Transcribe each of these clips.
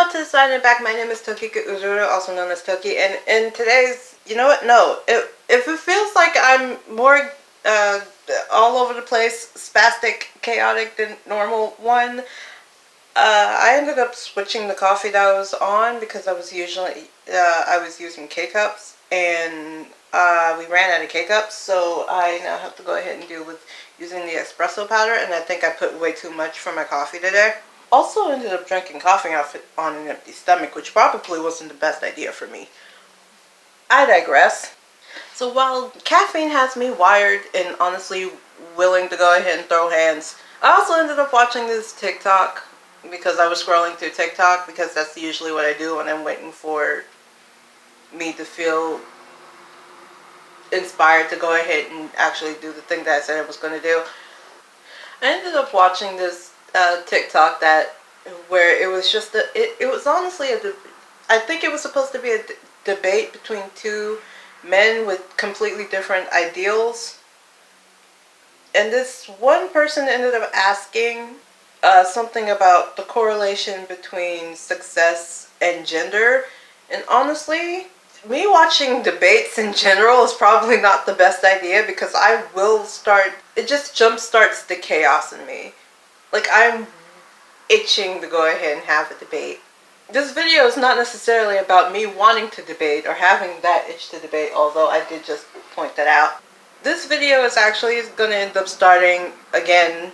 Hello to the side and back. My name is Tokika Uzuru, also known as Toki, and in today's, you know what? No, if it feels like I'm more all over the place, spastic, chaotic than normal one, I ended up switching the coffee that I was on because I was using K cups, and we ran out of K cups, so I now have to go ahead and deal with using the espresso powder, and I think I put way too much for my coffee today. Also ended up drinking coffee on an empty stomach, which probably wasn't the best idea for me. I digress. So while caffeine has me wired and honestly willing to go ahead and throw hands, I also ended up watching this TikTok because I was scrolling through TikTok, because that's usually what I do when I'm waiting for me to feel inspired to go ahead and actually do the thing that I said I was going to do. I ended up watching this TikTok where it was just it was honestly I think it was supposed to be a debate between two men with completely different ideals, and this one person ended up asking something about the correlation between success and gender. And honestly, me watching debates in general is probably not the best idea, because it just jump starts the chaos in me. Like, I'm itching to go ahead and have a debate. This video is not necessarily about me wanting to debate or having that itch to debate, although I did just point that out. This video is actually going to end up starting, again,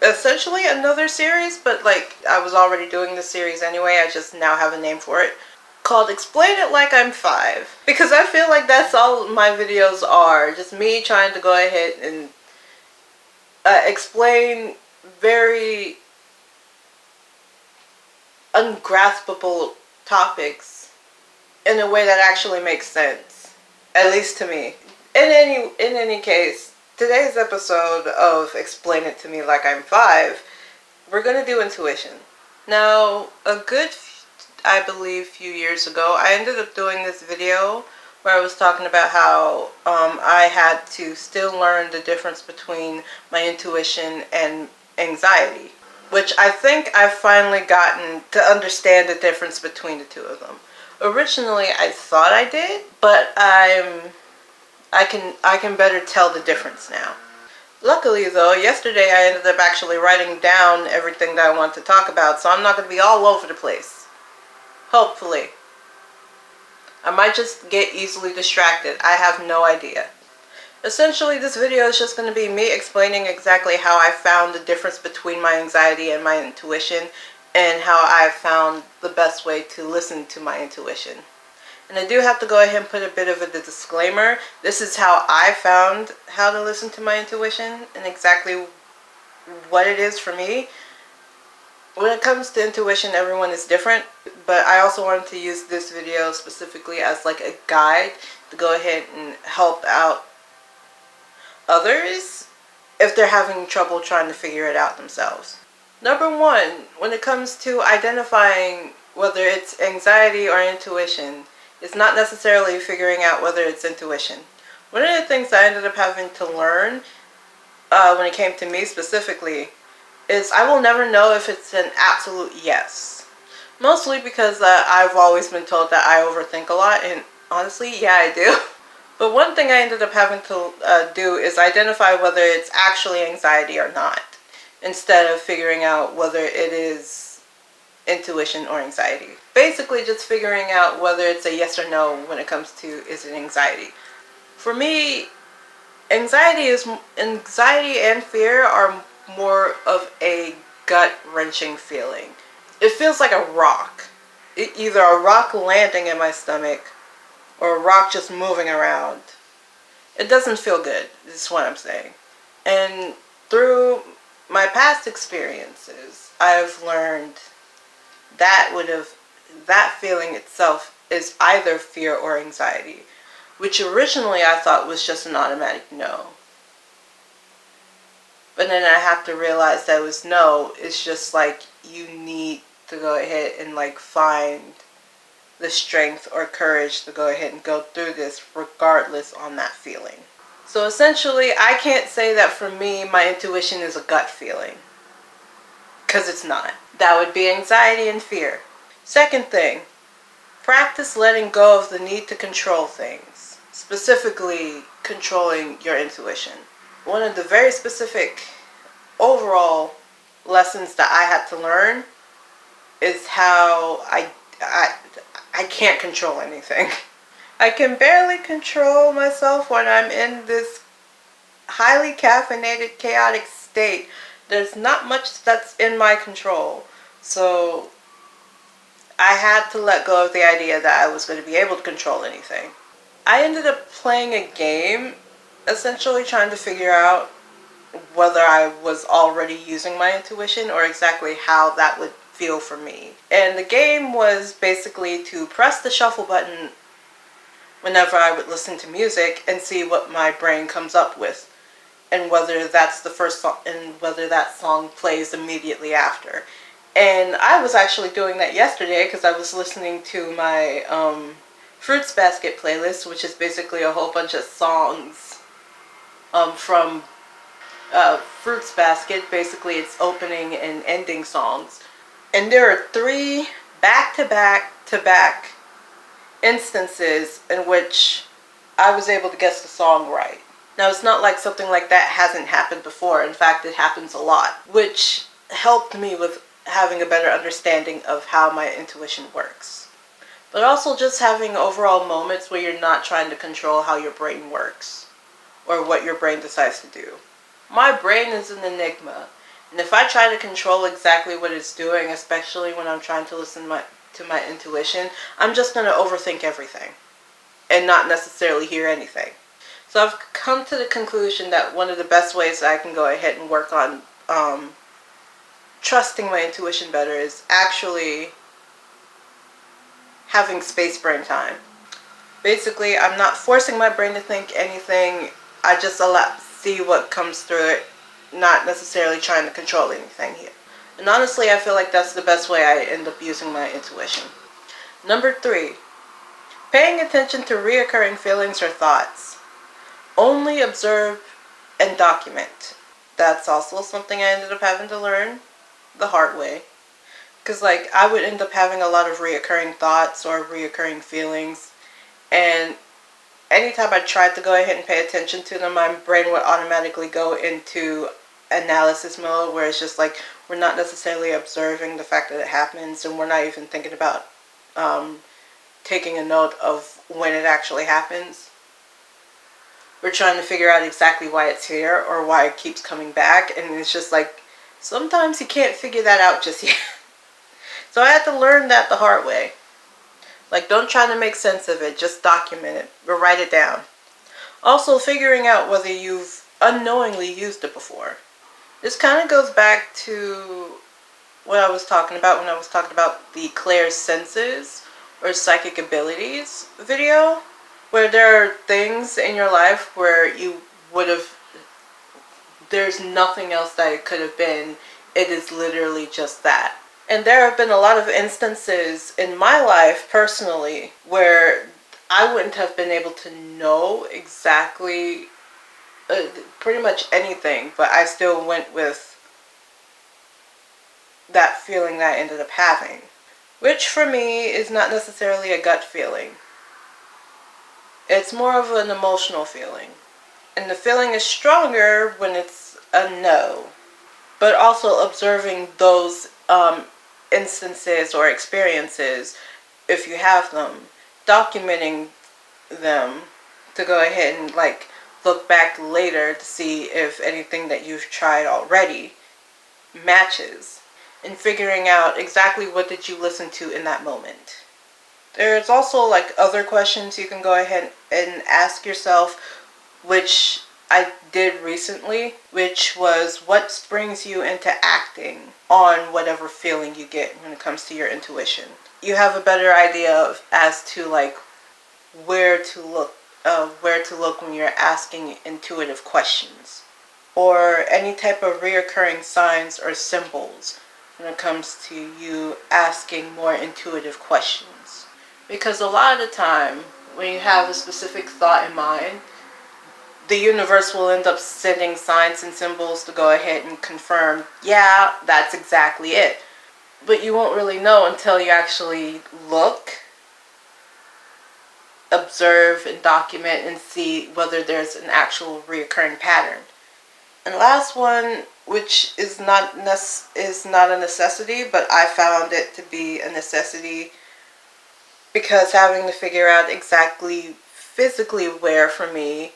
essentially another series, but like, I was already doing this series anyway, I just now have a name for it, called Explain It Like I'm 5. Because I feel like that's all my videos are, just me trying to go ahead and explain very ungraspable topics in a way that actually makes sense, at least to me. In any case, today's episode of Explain It to Me Like I'm 5, we're gonna do intuition. Now, I believe, few years ago, I ended up doing this video where I was talking about how I had to still learn the difference between my intuition and anxiety, which I think I've finally gotten to understand the difference between the two of them. Originally, I thought I did, but I can better tell the difference now. Luckily though, yesterday I ended up actually writing down everything that I want to talk about, so I'm not going to be all over the place. Hopefully. I might just get easily distracted. I have no idea. Essentially, this video is just going to be me explaining exactly how I found the difference between my anxiety and my intuition, and how I found the best way to listen to my intuition. And I do have to go ahead and put a bit of a disclaimer. This is how I found how to listen to my intuition and exactly what it is for me. When it comes to intuition, everyone is different, but I also wanted to use this video specifically as like a guide to go ahead and help out others if they're having trouble trying to figure it out themselves. Number one, when it comes to identifying whether it's anxiety or intuition, it's not necessarily figuring out whether it's intuition. One of the things I ended up having to learn when it came to me specifically is I will never know if it's an absolute yes. Mostly because I've always been told that I overthink a lot, and honestly, yeah, I do. But one thing I ended up having to do is identify whether it's actually anxiety or not, instead of figuring out whether it is intuition or anxiety. Basically just figuring out whether it's a yes or no when it comes to is it anxiety. For me, anxiety and fear are more of a gut-wrenching feeling. It feels like a rock. Either a rock landing in my stomach or a rock just moving around. It doesn't feel good, is what I'm saying. And through my past experiences, I've learned that feeling itself is either fear or anxiety, which originally I thought was just an automatic no. But then I have to realize that it was no, it's just like you need to go ahead and like find the strength or courage to go ahead and go through this regardless on that feeling. So essentially, I can't say that for me, my intuition is a gut feeling, because it's not. That would be anxiety and fear. Second thing, practice letting go of the need to control things, specifically controlling your intuition. One of the very specific overall lessons that I had to learn is how I can't control anything. I can barely control myself when I'm in this highly caffeinated, chaotic state. There's not much that's in my control. So I had to let go of the idea that I was going to be able to control anything. I ended up playing a game, essentially trying to figure out whether I was already using my intuition or exactly how that would feel for me. And the game was basically to press the shuffle button whenever I would listen to music and see what my brain comes up with, and whether that's the first song and whether that song plays immediately after. And I was actually doing that yesterday because I was listening to my Fruits Basket playlist, which is basically a whole bunch of songs from Fruits Basket. Basically, it's opening and ending songs. And there are 3 back-to-back instances in which I was able to guess the song right. Now, it's not like something like that hasn't happened before. In fact, it happens a lot, which helped me with having a better understanding of how my intuition works. But also just having overall moments where you're not trying to control how your brain works or what your brain decides to do. My brain is an enigma, and if I try to control exactly what it's doing, especially when I'm trying to listen to my intuition, I'm just going to overthink everything and not necessarily hear anything. So I've come to the conclusion that one of the best ways that I can go ahead and work on trusting my intuition better is actually having space brain time. Basically, I'm not forcing my brain to think anything. I just see what comes through it, not necessarily trying to control anything here. And honestly, I feel like that's the best way I end up using my intuition. Number 3, paying attention to reoccurring feelings or thoughts. Only observe and document. That's also something I ended up having to learn the hard way. Because I would end up having a lot of reoccurring thoughts or reoccurring feelings. And anytime I tried to go ahead and pay attention to them, my brain would automatically go into analysis mode, where it's just we're not necessarily observing the fact that it happens, and we're not even thinking about taking a note of when it actually happens. We're trying to figure out exactly why it's here or why it keeps coming back, and it's just sometimes you can't figure that out just yet. So I had to learn that the hard way. Don't try to make sense of it, just document it or write it down. Also, figuring out whether you've unknowingly used it before. This kind of goes back to what I was talking about when I was talking about the Claire's senses or psychic abilities video, where there are things in your life where you would have, there's nothing else that it could have been. It is literally just that. And there have been a lot of instances in my life personally where I wouldn't have been able to know exactly pretty much anything, but I still went with that feeling that I ended up having, which for me is not necessarily a gut feeling. It's more of an emotional feeling. And the feeling is stronger when it's a no. But also observing those instances or experiences, if you have them, documenting them to go ahead and look back later to see if anything that you've tried already matches, and figuring out exactly what did you listen to in that moment. There's also other questions you can go ahead and ask yourself, which I did recently, which was what springs you into acting on whatever feeling you get when it comes to your intuition. You have a better idea as to where to look when you're asking intuitive questions, or any type of reoccurring signs or symbols when it comes to you asking more intuitive questions. Because a lot of the time, when you have a specific thought in mind, the universe will end up sending signs and symbols to go ahead and confirm, yeah, that's exactly it. But you won't really know until you actually look, observe, and document and see whether there's an actual reoccurring pattern. And last one, which is not a necessity, but I found it to be a necessity because having to figure out exactly physically where for me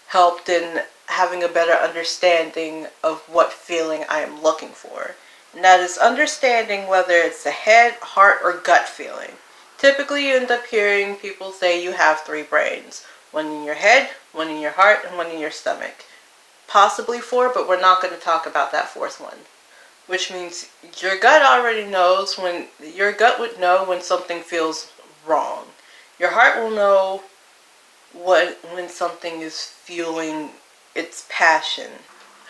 helped in having a better understanding of what feeling I am looking for. And that is understanding whether it's a head, heart, or gut feeling. Typically, you end up hearing people say you have 3 brains. One in your head, one in your heart, and one in your stomach. Possibly 4, but we're not going to talk about that 4th one. Which means your gut already knows when, your gut would know when something feels wrong. Your heart will know when something is fueling its passion.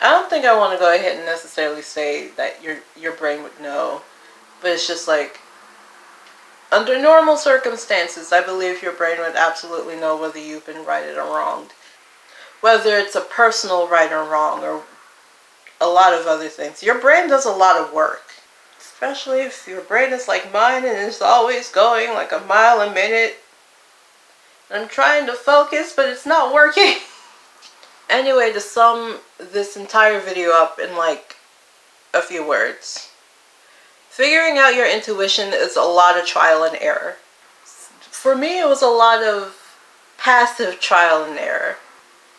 I don't think I want to go ahead and necessarily say that your brain would know, but it's just like, under normal circumstances, I believe your brain would absolutely know whether you've been righted or wronged. Whether it's a personal right or wrong or a lot of other things. Your brain does a lot of work. Especially if your brain is like mine and it's always going like a mile a minute. I'm trying to focus, but it's not working. Anyway, to sum this entire video up in like a few words. Figuring out your intuition is a lot of trial and error. For me, it was a lot of passive trial and error.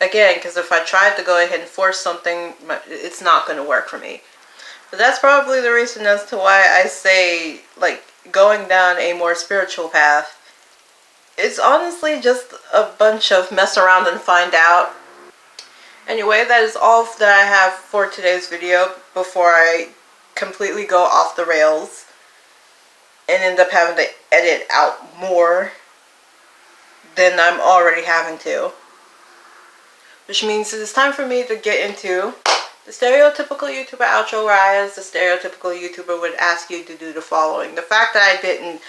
Again, because if I tried to go ahead and force something, it's not going to work for me. But that's probably the reason as to why I say, like, going down a more spiritual path. It's honestly just a bunch of mess around and find out. Anyway, that is all that I have for today's video before I completely go off the rails and end up having to edit out more than I'm already having to. Which means it is time for me to get into the stereotypical YouTuber outro, where I, as the stereotypical YouTuber, would ask you to do the following. The fact that I didn't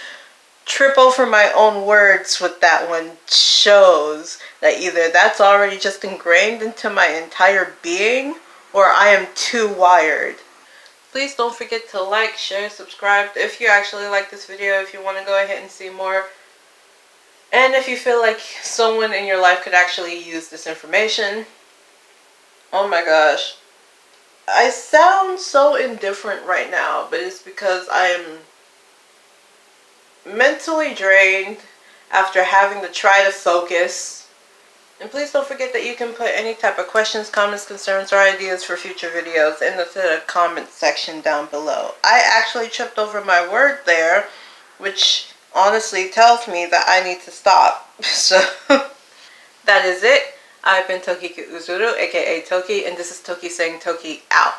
trip over my own words with that one shows that either that's already just ingrained into my entire being, or I am too wired. Please don't forget to like, share, subscribe if you actually like this video, if you want to go ahead and see more. And if you feel like someone in your life could actually use this information. Oh my gosh. I sound so indifferent right now, but it's because I am mentally drained after having to try to focus. And please don't forget that you can put any type of questions, comments, concerns, or ideas for future videos in the comment section down below. I actually tripped over my word there, which honestly tells me that I need to stop. So that is it. I've been Toki Uzuru, aka Toki, and this is Toki saying Toki out.